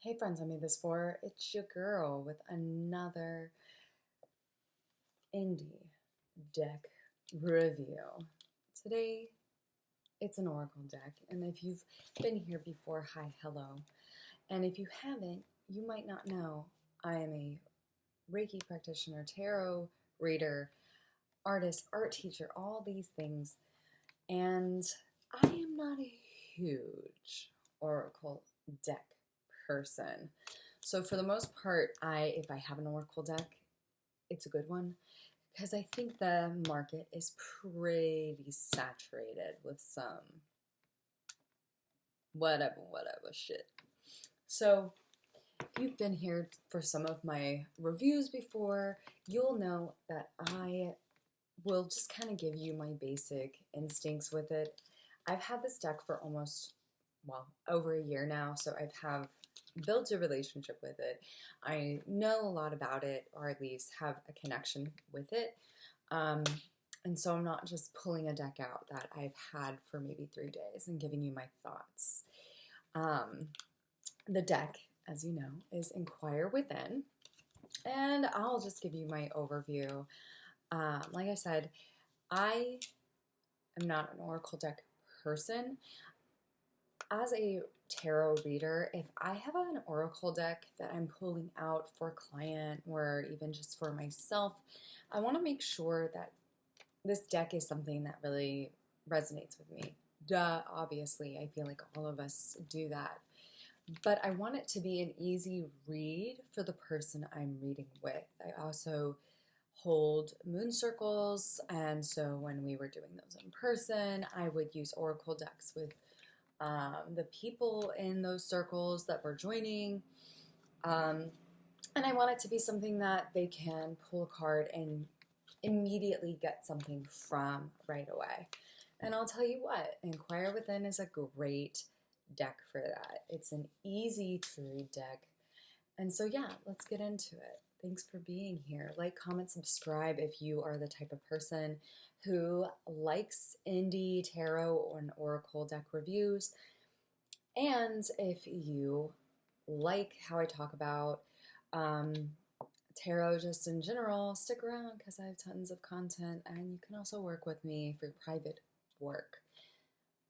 Hey friends, I made this for. It's your girl with another indie deck review. Today, it's an oracle deck, and if you've been here before, hi, hello. And if you haven't, you might not know I am a Reiki practitioner, tarot reader, artist, art teacher, all these things. And I am not a huge oracle deck person. So for the most part, if I have an oracle deck, it's a good one because I think the market is pretty saturated with some whatever shit. So if you've been here for some of my reviews before, you'll know that I will just kind of give you my basic instincts with it. I've had this deck for almost, over a year now, so I've built a relationship with it. I know a lot about it, or at least have a connection with it. And so I'm not just pulling a deck out that I've had for maybe 3 days and giving you my thoughts. The deck, as you know, is Inquire Within, and I'll just give you my overview. Like I said, I am not an oracle deck person. As a tarot reader, if I have an oracle deck that I'm pulling out for a client or even just for myself, I want to make sure that this deck is something that really resonates with me. Duh, obviously, I feel like all of us do that. But I want it to be an easy read for the person I'm reading with. I also hold moon circles, and so when we were doing those in person, I would use oracle decks with the people in those circles that were joining. And I want it to be something that they can pull a card and immediately get something from right away. And I'll tell you what, Inquire Within is a great deck for that. It's an easy to read deck. And so yeah, let's get into it. Thanks for being here. Like, comment, subscribe if you are the type of person who likes indie tarot and oracle deck reviews. And if you like how I talk about tarot just in general, stick around because I have tons of content, and you can also work with me for private work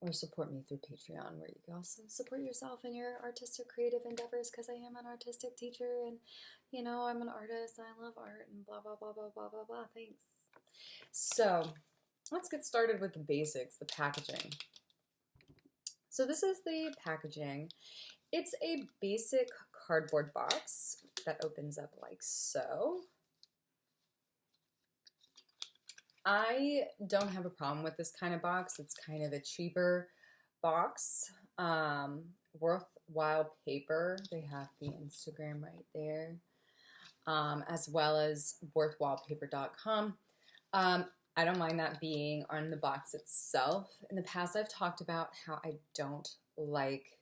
or support me through Patreon, where you can also support yourself in your artistic creative endeavors, because I am an artistic teacher and, you know, I'm an artist. I love art and blah, blah, blah, blah, blah, blah, blah. Thanks. So let's get started with the basics, the packaging. So this is the packaging. It's a basic cardboard box that opens up like so. I don't have a problem with this kind of box. It's kind of a cheaper box. Worthwhile Paper, they have the Instagram right there, as well as worthwhilepaper.com. I don't mind that being on the box itself. In the past, I've talked about how I don't like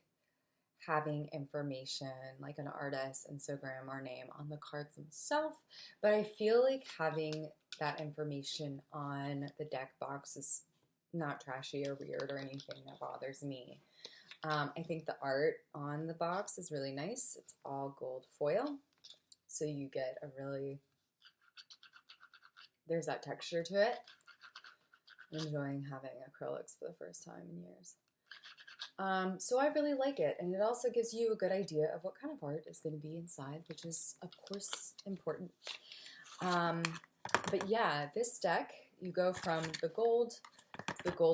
having information like an artist, Instagram, or name on the cards themselves, but I feel like having that information on the deck box is not trashy or weird or anything that bothers me. I think the art on the box is really nice. It's all gold foil, so you get there's that texture to it. I'm enjoying having acrylics for the first time in years. So I really like it, and it also gives you a good idea of what kind of art is going to be inside, which is, of course, important. But yeah, this deck, you go from the gold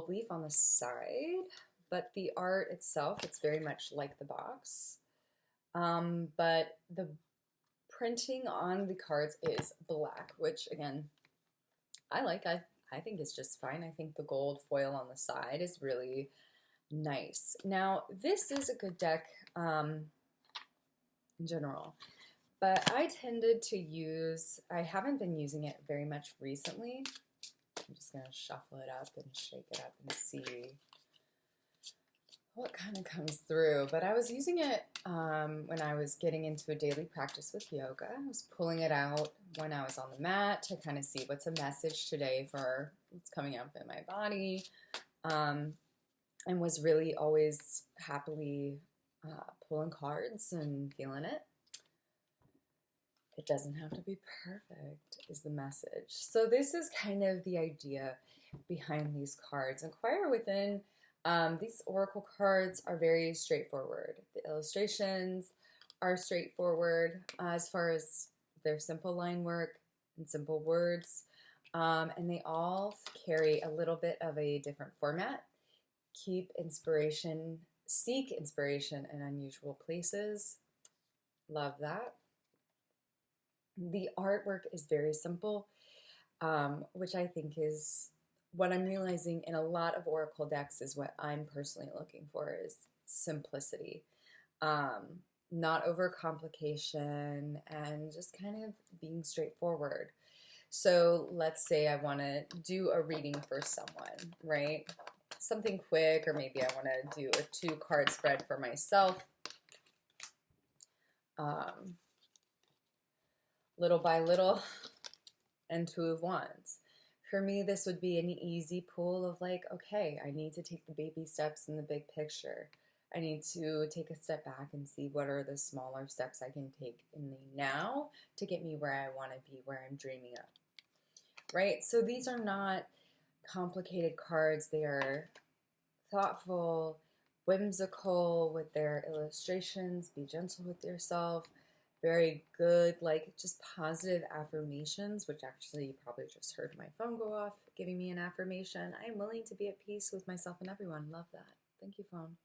leaf on the side, but the art itself, it's very much like the box. But the printing on the cards is black, which, again, I like. I think it's just fine. I think the gold foil on the side is really nice. Now, this is a good deck in general, but I tended to I haven't been using it very much recently. I'm just going to shuffle it up and shake it up and see what kind of comes through. But I was using it when I was getting into a daily practice with yoga. I was pulling it out when I was on the mat to kind of see what's a message today for what's coming up in my body. And was really always happily pulling cards and feeling it. It doesn't have to be perfect, is the message. So this is kind of the idea behind these cards. Inquire Within, these oracle cards are very straightforward. The illustrations are straightforward as far as their simple line work and simple words. And they all carry a little bit of a different format. Seek inspiration in unusual places. Love that. The artwork is very simple, which I think is what I'm realizing in a lot of oracle decks is what I'm personally looking for is simplicity. Not overcomplication and just kind of being straightforward. So let's say I want to do a reading for someone, right? Something quick, or maybe I want to do a 2-card spread for myself. Little by little, and 2 of Wands. For me, this would be an easy pull of like, okay, I need to take the baby steps in the big picture. I need to take a step back and see what are the smaller steps I can take in the now to get me where I want to be, where I'm dreaming of. Right? So these are not complicated cards. They are thoughtful, whimsical with their illustrations. Be gentle with yourself. Very good, like just positive affirmations, which actually you probably just heard my phone go off, giving me an affirmation. I am willing to be at peace with myself and everyone. Love that. Thank you, phone.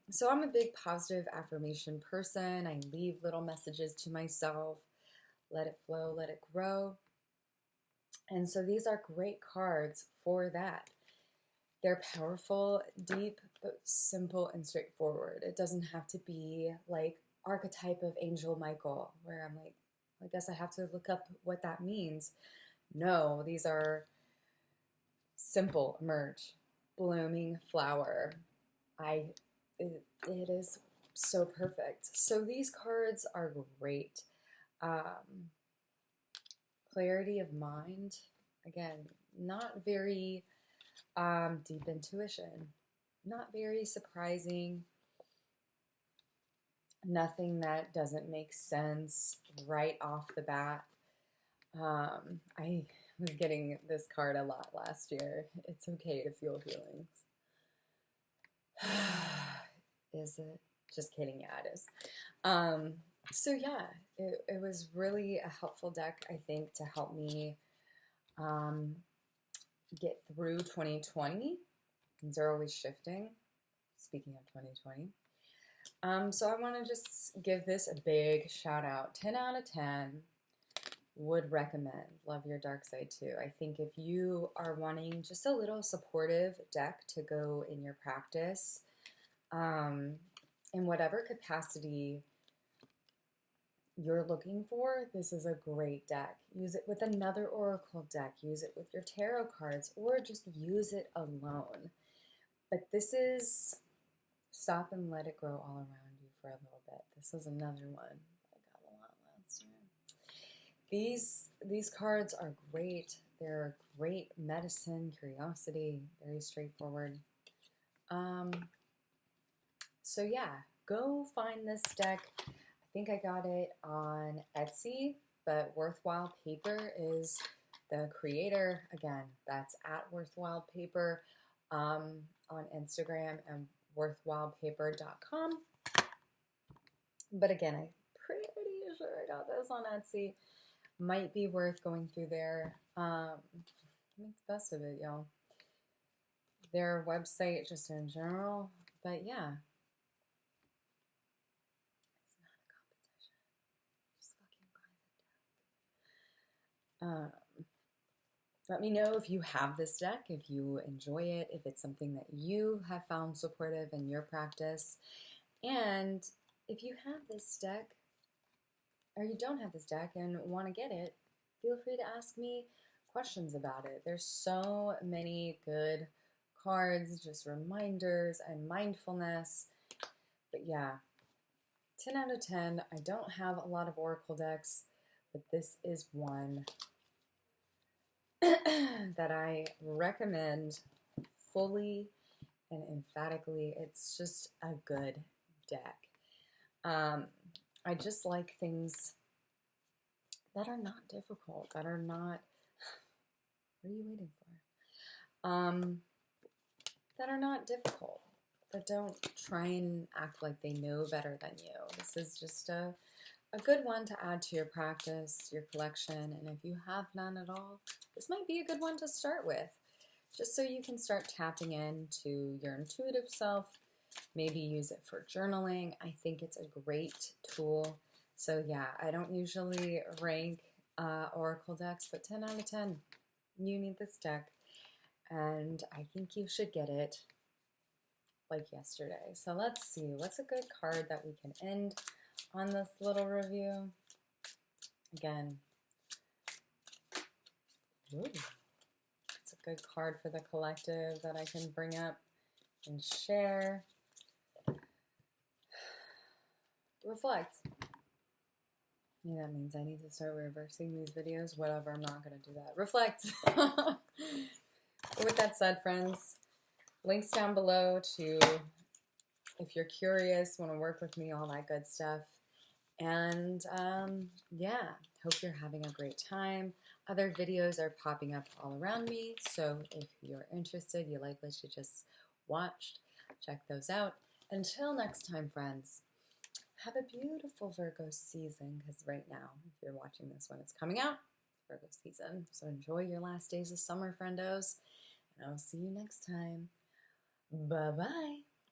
So I'm a big positive affirmation person. I leave little messages to myself. Let it flow, let it grow. And so these are great cards for that. They're powerful, deep, but simple and straightforward. It doesn't have to be like archetype of Angel Michael, where I'm like, I guess I have to look up what that means. No, these are simple, emerge, blooming flower. It is so perfect. So these cards are great. Clarity of mind, again, not very deep intuition, not very surprising. Nothing that doesn't make sense right off the bat. I was getting this card a lot last year. It's okay to feel feelings. Is it? Just kidding, yeah, it is. So yeah, it was really a helpful deck, I think, to help me get through 2020. Things are always shifting. Speaking of 2020. So I want to just give this a big shout out. 10 out of 10. Would recommend. Love your dark side too. I think if you are wanting just a little supportive deck to go in your practice, in whatever capacity you're looking for, this is a great deck. Use it with another oracle deck. Use it with your tarot cards, or just use it alone. But this is stop and let it grow all around you for a little bit. This is another one. I got a lot last year. These cards are great. They're great medicine, curiosity, very straightforward. So yeah, go find this deck. I think I got it on Etsy, but Worthwhile Paper is the creator. Again, that's at Worthwhile Paper on Instagram and worthwhilepaper.com. But again, I'm pretty sure I got this on Etsy. Might be worth going through there. Make the best of it, y'all. Their website, just in general. But yeah. It's not a competition. Just fucking buy the deck. Let me know if you have this deck, if you enjoy it, if it's something that you have found supportive in your practice. And if you have this deck, or you don't have this deck and want to get it, feel free to ask me questions about it. There's so many good cards, just reminders and mindfulness. But yeah, 10 out of 10. I don't have a lot of oracle decks, but this is one that I recommend fully and emphatically. It's just a good deck. I just like things that are not difficult, that are not, what are you waiting for? That are not difficult, that don't try and act like they know better than you. This is just a good one to add to your practice, your collection, and if you have none at all, this might be a good one to start with, just so you can start tapping into your intuitive self. Maybe use it for journaling. I think it's a great tool. So yeah, I don't usually rank Oracle decks, but 10 out of 10. You need this deck, and I think you should get it like yesterday. So let's see, what's a good card that we can end on this little review? Again, ooh, it's a good card for the collective that I can bring up and share. Reflect. Yeah, that means I need to start reversing these videos. Whatever, I'm not going to do that. Reflect. With that said, friends, links down below to, if you're curious, want to work with me, all that good stuff. And yeah, hope you're having a great time. Other videos are popping up all around me, so if you're interested, you like what you just watched, check those out. Until next time, friends, have a beautiful Virgo season, because right now, if you're watching this when it's coming out, it's Virgo season. So enjoy your last days of summer, friendos, and I'll see you next time. Bye-bye.